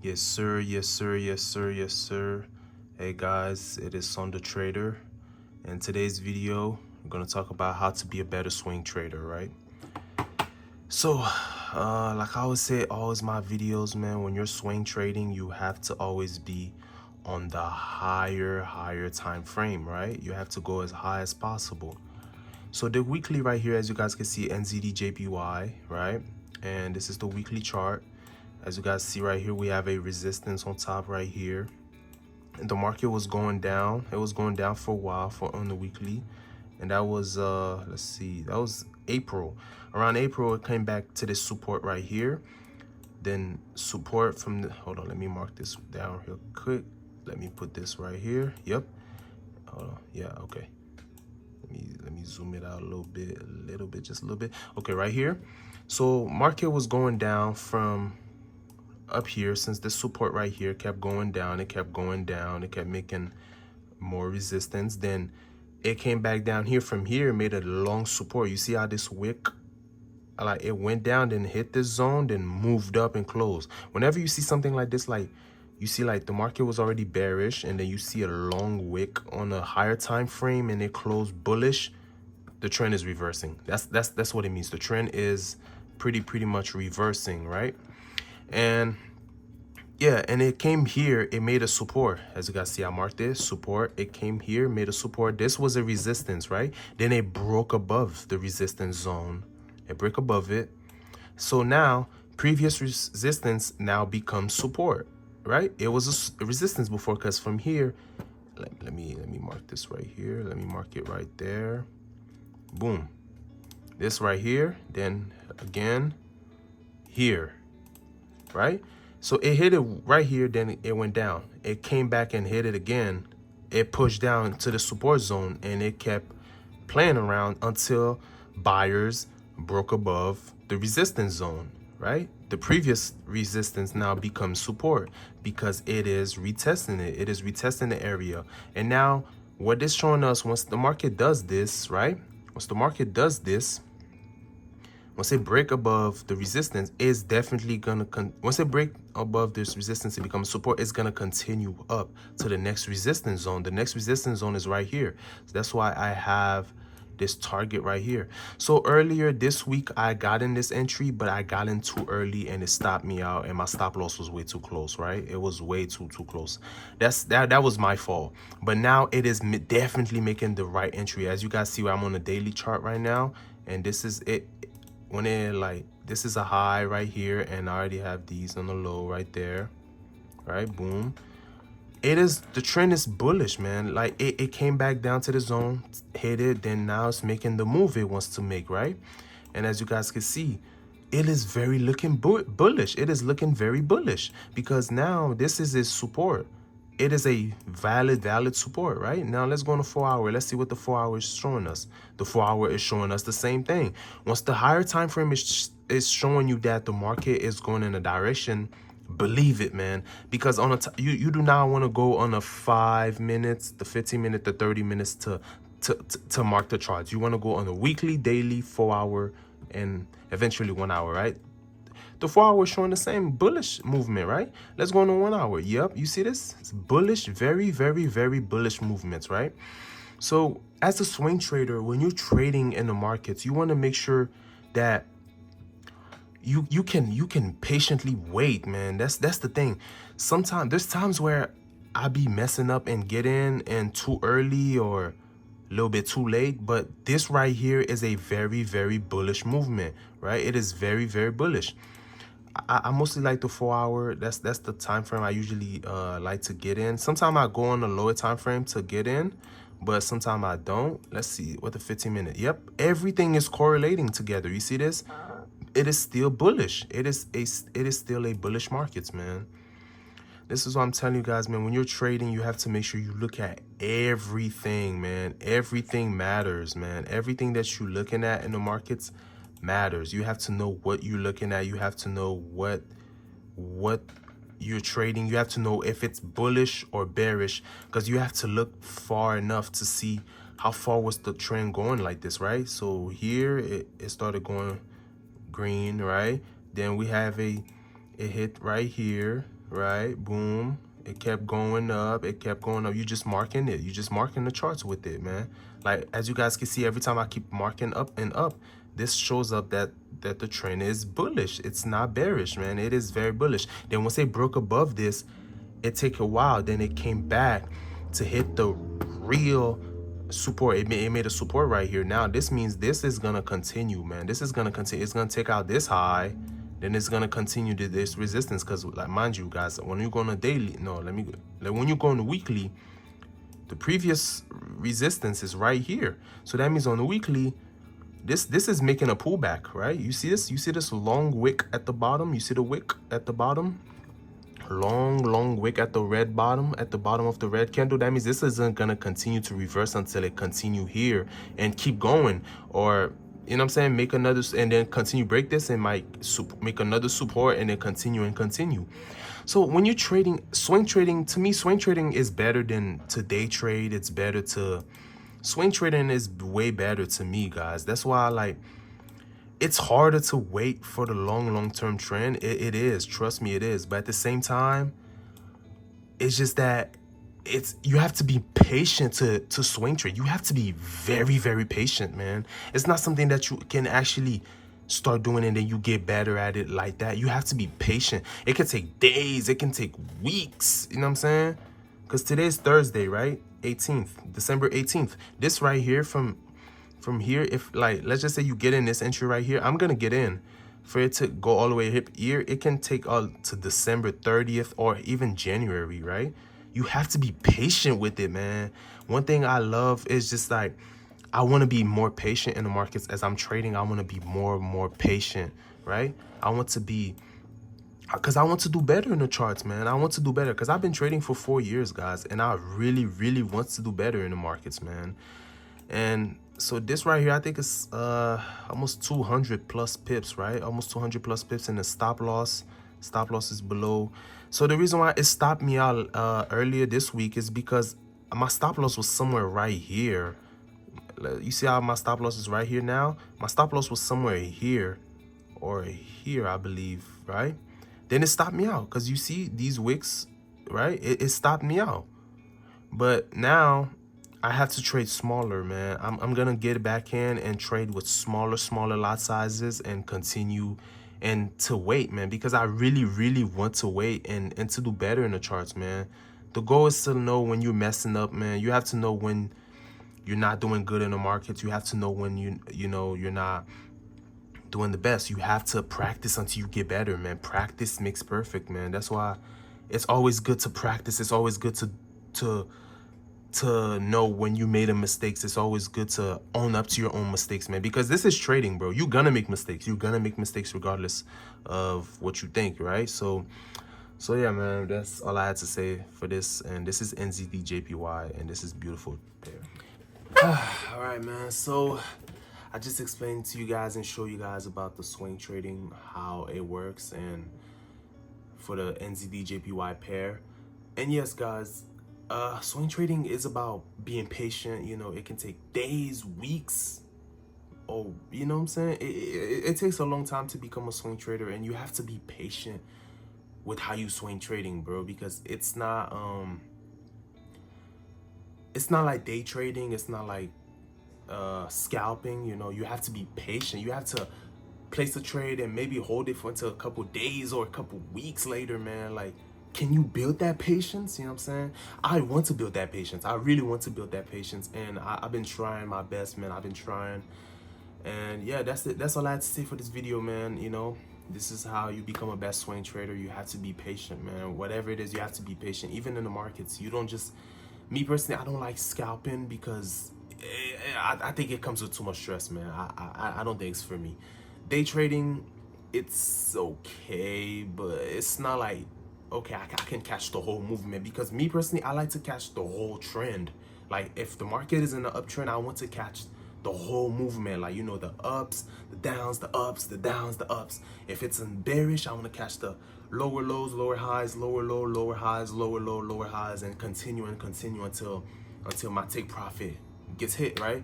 Yes, sir. Yes, sir. Yes, sir. Yes, sir. Hey, guys, it is sonnthetrader. In today's video, we're going to talk about how to be a better swing trader, right? So, like I always say, always my videos, man, when you're swing trading, you have to always be on the higher time frame, right? You have to go as high as possible. So the weekly right here, as you guys can see, NZD right? And this is the weekly chart. As you guys see right here, we have a resistance on top right here. And the market was going down. It was going down for a while on the weekly. And that was, let's see, that was April. Around April, it came back to this support right here. Then support from the, hold on, let me mark this down real quick. Let me put this right here. Yep. Hold on. Yeah, okay. Let me zoom it out a little bit, just a little bit. Okay, right here. So market was going down from up here, since this support right here kept going down, it kept going down, it kept making more resistance. Then it came back down here from here, made a long support. You see how this wick, like it went down, then hit this zone, then moved up and closed. Whenever you see something like this, like you see like the market was already bearish and then you see a long wick on a higher time frame and it closed bullish, the trend is reversing. That's what it means. The trend is pretty much reversing, right? And yeah, and it came here, it made a support. As you guys see, I marked this support. It came here, made a support. This was a resistance, right? Then it broke above the resistance zone. It broke above it. So now previous resistance now becomes support, right? It was a resistance before, because from here, let me mark this right here. Let me mark it right there. Boom. This right here, then again here, right? So it hit it right here, then it went down. It came back and hit it again. It pushed down to the support zone and it kept playing around until buyers broke above the resistance zone, right? The previous resistance now becomes support because it is retesting it. It is retesting the area. And now what it's showing us, once the market does this, right? Once the market does this, once it break above the resistance, it's definitely gonna once it break above this resistance, it becomes support. It's gonna continue up to the next resistance zone. The next resistance zone is right here. So that's why I have this target right here. So earlier this week, I got in this entry, but I got in too early and it stopped me out, and my stop loss was way too close, right? It was way too close. That was my fault. But now it is definitely making the right entry. As you guys see, I'm on a daily chart right now, and this is it. When it, like, this is a high right here, and I already have these on the low right there, right? Boom. It is, the trend is bullish, man. Like it came back down to the zone, hit it, then now it's making the move it wants to make, right? And as you guys can see, it is very looking bullish. It is looking very bullish because now this is its support. It is a valid support, right? Now let's go on the 4-hour. Let's see what the 4-hour is showing us. The 4-hour is showing us the same thing. Once the higher time frame is showing you that the market is going in a direction, believe it, man. Because on you do not want to go on a 5 minutes, the 15 minute, the 30 minutes to mark the charts. You want to go on a weekly, daily, 4-hour, and eventually 1 hour, right? The 4-hour is showing the same bullish movement, right? Let's go on the 1 hour. Yep, you see this? It's bullish, very bullish movements, right? So as a swing trader, when you're trading in the markets, you want to make sure that you can patiently wait, man. That's the thing. Sometimes there's times where I be messing up and get in and too early or a little bit too late, but this right here is a very bullish movement, right? It is very bullish. I mostly like the 4-hour. That's the time frame I usually like to get in. Sometimes I go on the lower time frame to get in, but sometimes I don't. Let's see what the 15-minute. Yep, everything is correlating together. You see this? It is still bullish. It is still a bullish markets, man. This is what I'm telling you guys, man. When you're trading, you have to make sure you look at everything, man. Everything matters, man. Everything that you're looking at in the markets matters. You have to know what you're looking at. You have to know what you're trading. You have to know if it's bullish or bearish, because you have to look far enough to see how far was the trend going like this, right? So here it started going green, right? Then we have it hit right here. right? Boom. It kept going up. It kept going up. You just marking it. You just marking the charts with it, man. Like, as you guys can see, every time I keep marking up and up, this shows up that the trend is bullish. It's not bearish, man. It is very bullish. Then once they broke above this, it took a while. Then it came back to hit the real support. It made a support right here. Now this means this is gonna continue, man. This is gonna continue. It's gonna take out this high, then it's gonna continue to this resistance. Because, like, mind you guys, when you go on a daily, when you go on the weekly, the previous resistance is right here. So that means on the weekly, this is making a pullback, right? You see this? You see this long wick at the bottom? You see the wick at the bottom? Long wick at the red bottom, at the bottom of the red candle. That means this isn't gonna continue to reverse until it continue here and keep going, or, you know what I'm saying, make another and then continue, break this and might make another support and then continue and continue. So when you're trading, swing trading, to me, swing trading is better than to day trade. It's better to swing trading is way better to me, guys. That's why I like, it's harder to wait for the long-term trend. It is, trust me, it is. But at the same time, it's just that you have to be patient to swing trade. You have to be very patient, man. It's not something that you can actually start doing and then you get better at it like that. You have to be patient. It can take days, it can take weeks, you know what I'm saying? Because today's Thursday, right? 18th, December 18th. This right here, from here, if, like, let's just say you get in this entry right here, I'm gonna get in. For it to go all the way here, it can take to December 30th or even January, right? You have to be patient with it, man. One thing I love is just like, I want to be more patient in the markets as I'm trading. I want to be more patient, right? I want to be, because I want to do better in the charts, man. I want to do better because I've been trading for 4 years, guys, and I really want to do better in the markets, man. And so this right here, I think it's almost 200 plus pips, right? Almost 200 plus pips, and the stop loss is below. So the reason why it stopped me out earlier this week is because my stop loss was somewhere right here. You see how my stop loss is right here now? My stop loss was somewhere here or here, I believe, right? Then it stopped me out because you see these wicks, right? It stopped me out. But now I have to trade smaller, man. I'm gonna get back in and trade with smaller lot sizes and continue and to wait, man, because I really want to wait and to do better in the charts, man. The goal is to know when you're messing up, man. You have to know when you're not doing good in the markets. You have to know when you know you're not doing the best. You have to practice until you get better, man. Practice makes perfect, man. That's why it's always good to practice. It's always good to know when you made a mistakes. It's always good to own up to your own mistakes, man, because this is trading, bro. You're gonna make mistakes. You're gonna make mistakes regardless of what you think, right? So yeah, man, that's all I had to say for this. And this is NZDJPY, and this is beautiful pair. All right, man, so I just explained to you guys and show you guys about the swing trading, how it works, and for the NZDJPY pair. And yes, guys, swing trading is about being patient. You know, it can take days, weeks. Oh, you know what I'm saying? It takes a long time to become a swing trader, and you have to be patient with how you swing trading, bro, because it's not like day trading. It's not like scalping. You know, you have to be patient. You have to place a trade and maybe hold it for until a couple days or a couple weeks later, man. Like, can you build that patience? You know what I'm saying? I want to build that patience. I really want to build that patience, and I've been trying my best, man. I've been trying. And yeah, that's it. That's all I had to say for this video, man. You know, this is how you become a best swing trader. You have to be patient, man. Whatever it is, you have to be patient. Even in the markets, you don't just, me personally, I don't like scalping because I think it comes with too much stress, man. I don't think it's for me. Day trading, it's okay, but it's not like, okay, I can catch the whole movement, because me personally, I like to catch the whole trend. Like, if the market is in an uptrend, I want to catch the whole movement, like, you know, the ups, the downs, the ups, the downs, the ups. If it's in bearish, I want to catch the lower lows, lower highs, lower low, lower highs, lower low, lower highs, and continue until my take profit gets hit, right?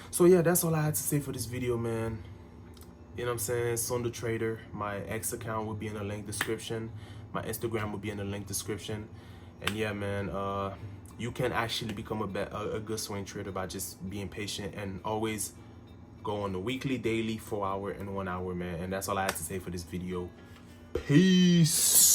So yeah, that's all I had to say for this video, man. You know what I'm saying? Son the Trader. My X account will be in the link description. My Instagram will be in the link description. And yeah, man, you can actually become a good swing trader by just being patient and always go on the weekly, daily, 4 hour, and 1 hour, man. And that's all I had to say for this video. Peace.